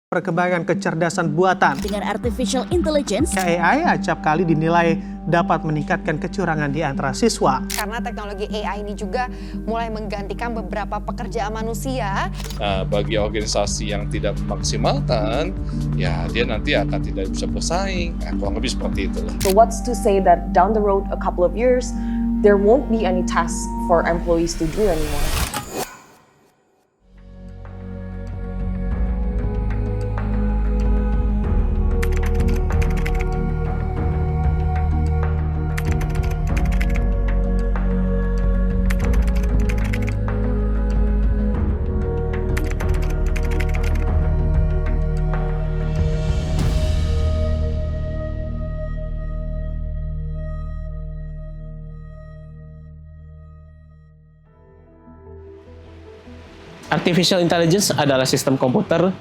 perkembangan kecerdasan buatan. Dengan artificial intelligence, AI acap kali dinilai dapat meningkatkan kecurangan di antara siswa. Karena teknologi AI ini juga mulai menggantikan beberapa pekerjaan manusia. Bagi organisasi yang tidak memaksimalkan, ya dia nanti akan tidak bisa bersaing. Kurang lebih seperti itulah. So what's to say that down the road a couple of years, there won't be any tasks for employees to do anymore? Artificial intelligence adalah sistem komputer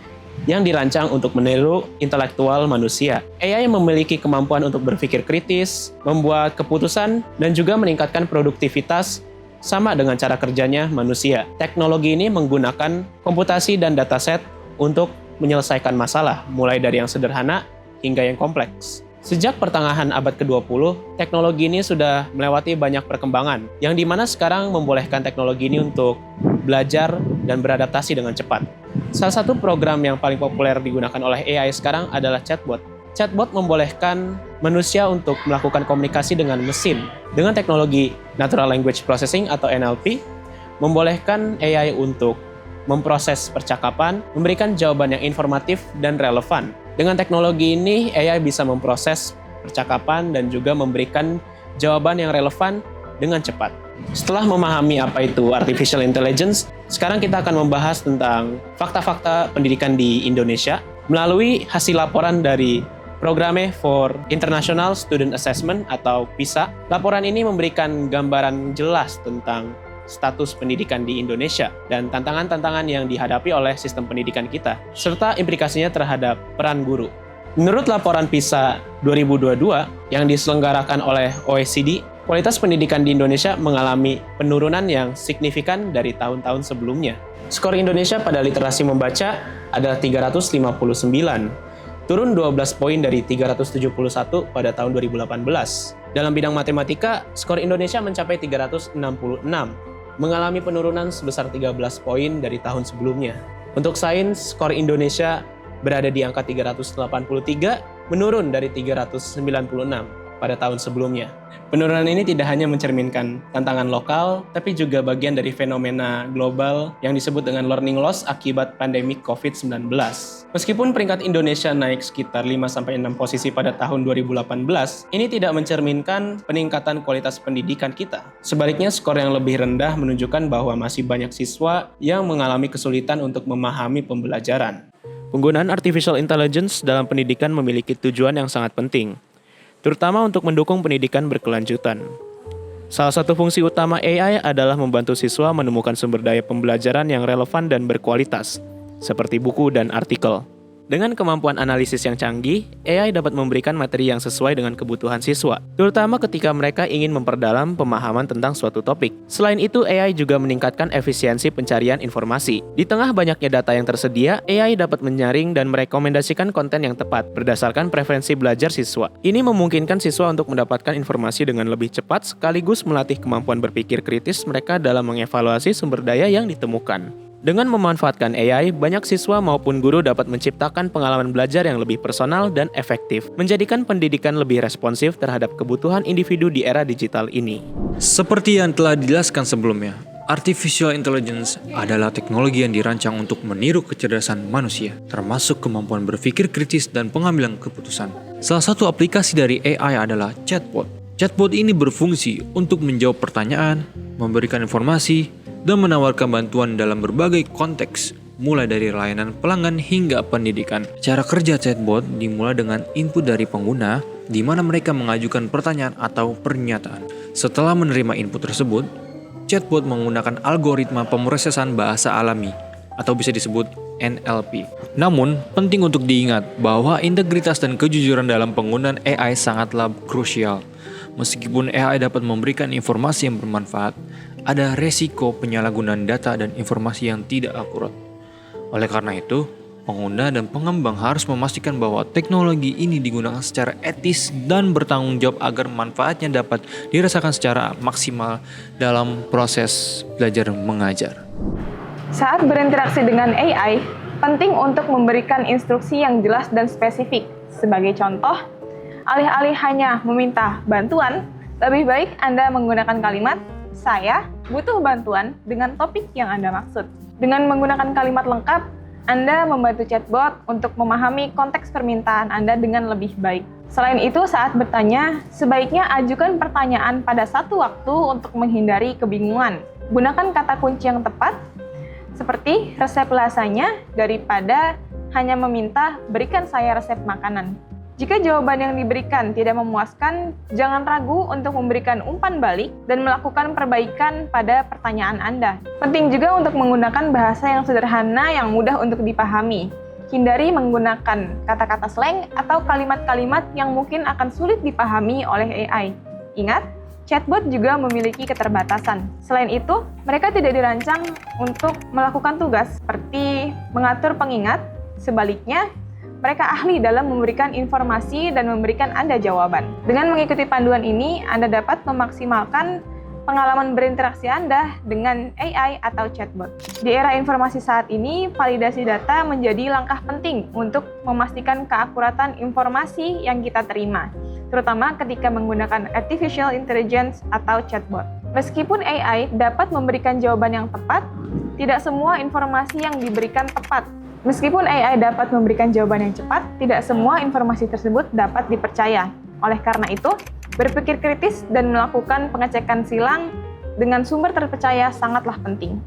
yang dirancang untuk meniru intelektual manusia. AI memiliki kemampuan untuk berpikir kritis, membuat keputusan, dan juga meningkatkan produktivitas sama dengan cara kerjanya manusia. Teknologi ini menggunakan komputasi dan dataset untuk menyelesaikan masalah, mulai dari yang sederhana hingga yang kompleks. Sejak pertengahan abad ke-20, teknologi ini sudah melewati banyak perkembangan, yang dimana sekarang membolehkan teknologi ini untuk belajar dan beradaptasi dengan cepat. Salah satu program yang paling populer digunakan oleh AI sekarang adalah chatbot. Chatbot membolehkan manusia untuk melakukan komunikasi dengan mesin. Dengan teknologi Natural Language Processing atau NLP, membolehkan AI untuk memproses percakapan, memberikan jawaban yang informatif dan relevan. Dengan teknologi ini, AI bisa memproses percakapan dan juga memberikan jawaban yang relevan dengan cepat. Setelah memahami apa itu artificial intelligence, sekarang kita akan membahas tentang fakta-fakta pendidikan di Indonesia melalui hasil laporan dari Programme for International Student Assessment atau PISA. Laporan ini memberikan gambaran jelas tentang status pendidikan di Indonesia dan tantangan-tantangan yang dihadapi oleh sistem pendidikan kita, serta implikasinya terhadap peran guru. Menurut laporan PISA 2022 yang diselenggarakan oleh OECD, kualitas pendidikan di Indonesia mengalami penurunan yang signifikan dari tahun-tahun sebelumnya. Skor Indonesia pada literasi membaca adalah 359, turun 12 poin dari 371 pada tahun 2018. Dalam bidang matematika, skor Indonesia mencapai 366, mengalami penurunan sebesar 13 poin dari tahun sebelumnya. Untuk sains, skor Indonesia berada di angka 383, menurun dari 396 pada tahun sebelumnya. Penurunan ini tidak hanya mencerminkan tantangan lokal, tapi juga bagian dari fenomena global yang disebut dengan learning loss akibat pandemi COVID-19. Meskipun peringkat Indonesia naik sekitar 5-6 posisi pada tahun 2018, ini tidak mencerminkan peningkatan kualitas pendidikan kita. Sebaliknya, skor yang lebih rendah menunjukkan bahwa masih banyak siswa yang mengalami kesulitan untuk memahami pembelajaran. Penggunaan artificial intelligence dalam pendidikan memiliki tujuan yang sangat penting, terutama untuk mendukung pendidikan berkelanjutan. Salah satu fungsi utama AI adalah membantu siswa menemukan sumber daya pembelajaran yang relevan dan berkualitas, seperti buku dan artikel. Dengan kemampuan analisis yang canggih, AI dapat memberikan materi yang sesuai dengan kebutuhan siswa, terutama ketika mereka ingin memperdalam pemahaman tentang suatu topik. Selain itu, AI juga meningkatkan efisiensi pencarian informasi. Di tengah banyaknya data yang tersedia, AI dapat menyaring dan merekomendasikan konten yang tepat berdasarkan preferensi belajar siswa. Ini memungkinkan siswa untuk mendapatkan informasi dengan lebih cepat sekaligus melatih kemampuan berpikir kritis mereka dalam mengevaluasi sumber daya yang ditemukan. Dengan memanfaatkan AI, banyak siswa maupun guru dapat menciptakan pengalaman belajar yang lebih personal dan efektif, menjadikan pendidikan lebih responsif terhadap kebutuhan individu di era digital ini. Seperti yang telah dijelaskan sebelumnya, artificial intelligence adalah teknologi yang dirancang untuk meniru kecerdasan manusia, termasuk kemampuan berpikir kritis dan pengambilan keputusan. Salah satu aplikasi dari AI adalah chatbot. Chatbot ini berfungsi untuk menjawab pertanyaan, memberikan informasi, dan menawarkan bantuan dalam berbagai konteks, mulai dari layanan pelanggan hingga pendidikan. Cara kerja chatbot dimulai dengan input dari pengguna, di mana mereka mengajukan pertanyaan atau pernyataan. Setelah menerima input tersebut, chatbot menggunakan algoritma pemrosesan bahasa alami, atau bisa disebut NLP. Namun, penting untuk diingat bahwa integritas dan kejujuran dalam penggunaan AI sangatlah krusial. Meskipun AI dapat memberikan informasi yang bermanfaat, ada resiko penyalahgunaan data dan informasi yang tidak akurat. Oleh karena itu, Pengguna dan pengembang harus memastikan bahwa teknologi ini digunakan secara etis dan bertanggung jawab agar manfaatnya dapat dirasakan secara maksimal dalam proses belajar mengajar. Saat berinteraksi dengan AI, penting untuk memberikan instruksi yang jelas dan spesifik. Sebagai contoh, alih-alih hanya meminta bantuan, lebih baik Anda menggunakan kalimat, "Saya butuh bantuan" dengan topik yang Anda maksud. Dengan menggunakan kalimat lengkap, Anda membantu chatbot untuk memahami konteks permintaan Anda dengan lebih baik. Selain itu, saat bertanya, sebaiknya ajukan pertanyaan pada satu waktu untuk menghindari kebingungan. Gunakan kata kunci yang tepat, seperti resep rasanya, daripada hanya meminta, "Berikan saya resep makanan." Jika jawaban yang diberikan tidak memuaskan, jangan ragu untuk memberikan umpan balik dan melakukan perbaikan pada pertanyaan Anda. Penting juga untuk menggunakan bahasa yang sederhana yang mudah untuk dipahami. Hindari menggunakan kata-kata slang atau kalimat-kalimat yang mungkin akan sulit dipahami oleh AI. Ingat, chatbot juga memiliki keterbatasan. Selain itu, mereka tidak dirancang untuk melakukan tugas seperti mengatur pengingat. Sebaliknya, mereka ahli dalam memberikan informasi dan memberikan Anda jawaban. Dengan mengikuti panduan ini, Anda dapat memaksimalkan pengalaman berinteraksi Anda dengan AI atau chatbot. Di era informasi saat ini, validasi data menjadi langkah penting untuk memastikan keakuratan informasi yang kita terima, terutama ketika menggunakan artificial intelligence atau chatbot. Meskipun AI dapat memberikan jawaban yang tepat, tidak semua informasi yang diberikan tepat. Meskipun AI dapat memberikan jawaban yang cepat, tidak semua informasi tersebut dapat dipercaya. Oleh karena itu, berpikir kritis dan melakukan pengecekan silang dengan sumber terpercaya sangatlah penting.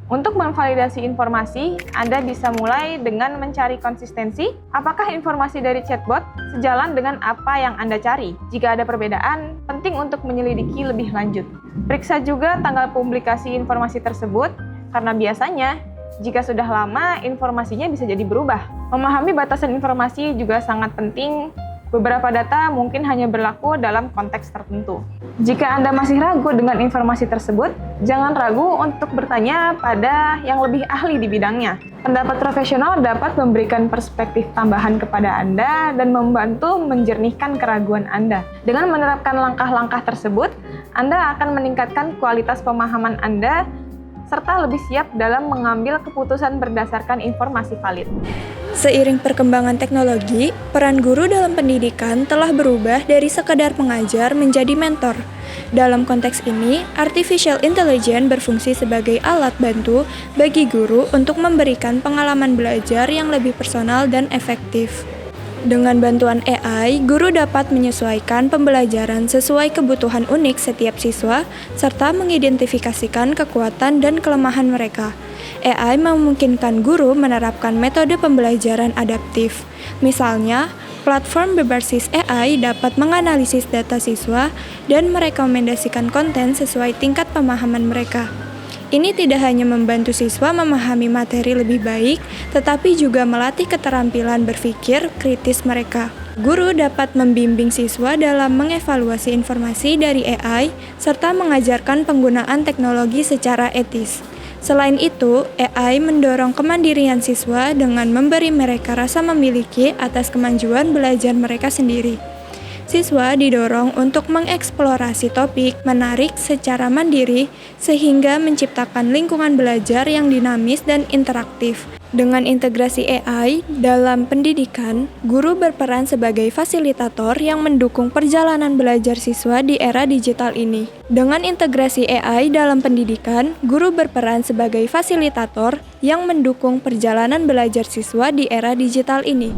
Untuk memvalidasi informasi, Anda bisa mulai dengan mencari konsistensi, apakah informasi dari chatbot sejalan dengan apa yang Anda cari. Jika ada perbedaan, penting untuk menyelidiki lebih lanjut. Periksa juga tanggal publikasi informasi tersebut, karena biasanya jika sudah lama, informasinya bisa jadi berubah. Memahami batasan informasi juga sangat penting. Beberapa data mungkin hanya berlaku dalam konteks tertentu. Jika Anda masih ragu dengan informasi tersebut, jangan ragu untuk bertanya pada yang lebih ahli di bidangnya. Pendapat profesional dapat memberikan perspektif tambahan kepada Anda dan membantu menjernihkan keraguan Anda. Dengan menerapkan langkah-langkah tersebut, Anda akan meningkatkan kualitas pemahaman Anda serta lebih siap dalam mengambil keputusan berdasarkan informasi valid. Seiring perkembangan teknologi, peran guru dalam pendidikan telah berubah dari sekadar pengajar menjadi mentor. Dalam konteks ini, artificial intelligence berfungsi sebagai alat bantu bagi guru untuk memberikan pengalaman belajar yang lebih personal dan efektif. Dengan bantuan AI, guru dapat menyesuaikan pembelajaran sesuai kebutuhan unik setiap siswa, serta mengidentifikasikan kekuatan dan kelemahan mereka. AI memungkinkan guru menerapkan metode pembelajaran adaptif. Misalnya, platform berbasis AI dapat menganalisis data siswa dan merekomendasikan konten sesuai tingkat pemahaman mereka. Ini tidak hanya membantu siswa memahami materi lebih baik, tetapi juga melatih keterampilan berpikir kritis mereka. Guru dapat membimbing siswa dalam mengevaluasi informasi dari AI, serta mengajarkan penggunaan teknologi secara etis. Selain itu, AI mendorong kemandirian siswa dengan memberi mereka rasa memiliki atas kemajuan belajar mereka sendiri. Siswa didorong untuk mengeksplorasi topik menarik secara mandiri sehingga menciptakan lingkungan belajar yang dinamis dan interaktif. Dengan integrasi AI dalam pendidikan, guru berperan sebagai fasilitator yang mendukung perjalanan belajar siswa di era digital ini. Dengan integrasi AI dalam pendidikan, guru berperan sebagai fasilitator yang mendukung perjalanan belajar siswa di era digital ini.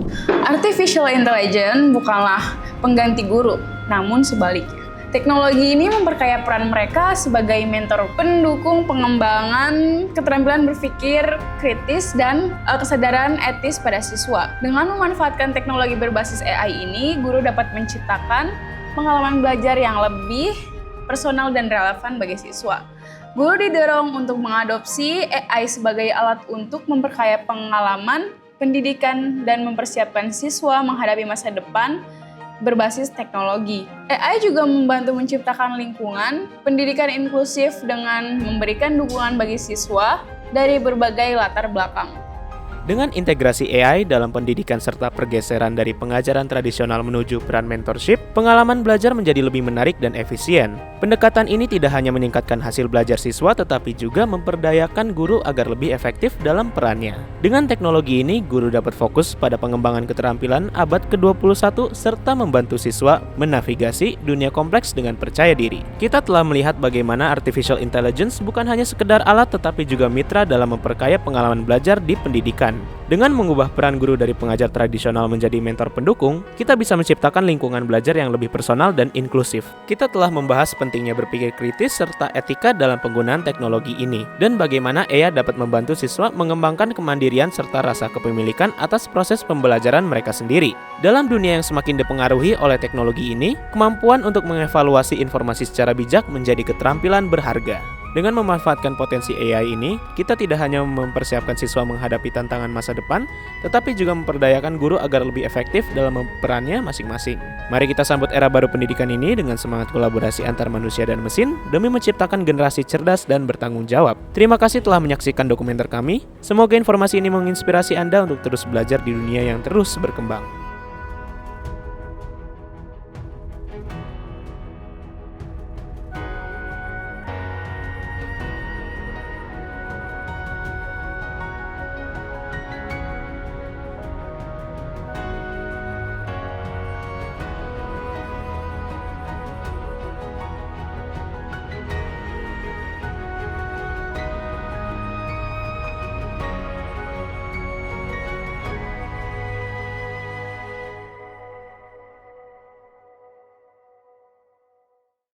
Artificial intelligence bukanlah pengganti guru, namun sebaliknya. Teknologi ini memperkaya peran mereka sebagai mentor pendukung pengembangan keterampilan berpikir kritis dan kesadaran etis pada siswa. Dengan memanfaatkan teknologi berbasis AI ini, guru dapat menciptakan pengalaman belajar yang lebih personal dan relevan bagi siswa. Guru didorong untuk mengadopsi AI sebagai alat untuk memperkaya pengalaman pendidikan dan mempersiapkan siswa menghadapi masa depan berbasis teknologi. AI juga membantu menciptakan lingkungan pendidikan inklusif dengan memberikan dukungan bagi siswa dari berbagai latar belakang. Dengan integrasi AI dalam pendidikan serta pergeseran dari pengajaran tradisional menuju peran mentorship, pengalaman belajar menjadi lebih menarik dan efisien. Pendekatan ini tidak hanya meningkatkan hasil belajar siswa, tetapi juga memperdayakan guru agar lebih efektif dalam perannya. Dengan teknologi ini, guru dapat fokus pada pengembangan keterampilan abad ke-21 serta membantu siswa menavigasi dunia kompleks dengan percaya diri. Kita telah melihat bagaimana artificial intelligence bukan hanya sekedar alat, tetapi juga mitra dalam memperkaya pengalaman belajar di pendidikan. Dengan mengubah peran guru dari pengajar tradisional menjadi mentor pendukung, kita bisa menciptakan lingkungan belajar yang lebih personal dan inklusif. Kita telah membahas pentingnya berpikir kritis serta etika dalam penggunaan teknologi ini, dan bagaimana AI dapat membantu siswa mengembangkan kemandirian serta rasa kepemilikan atas proses pembelajaran mereka sendiri. Dalam dunia yang semakin dipengaruhi oleh teknologi ini, kemampuan untuk mengevaluasi informasi secara bijak menjadi keterampilan berharga. Dengan memanfaatkan potensi AI ini, kita tidak hanya mempersiapkan siswa menghadapi tantangan masa depan, tetapi juga memperdayakan guru agar lebih efektif dalam perannya masing-masing. Mari kita sambut era baru pendidikan ini dengan semangat kolaborasi antar manusia dan mesin demi menciptakan generasi cerdas dan bertanggung jawab. Terima kasih telah menyaksikan dokumenter kami. Semoga informasi ini menginspirasi Anda untuk terus belajar di dunia yang terus berkembang.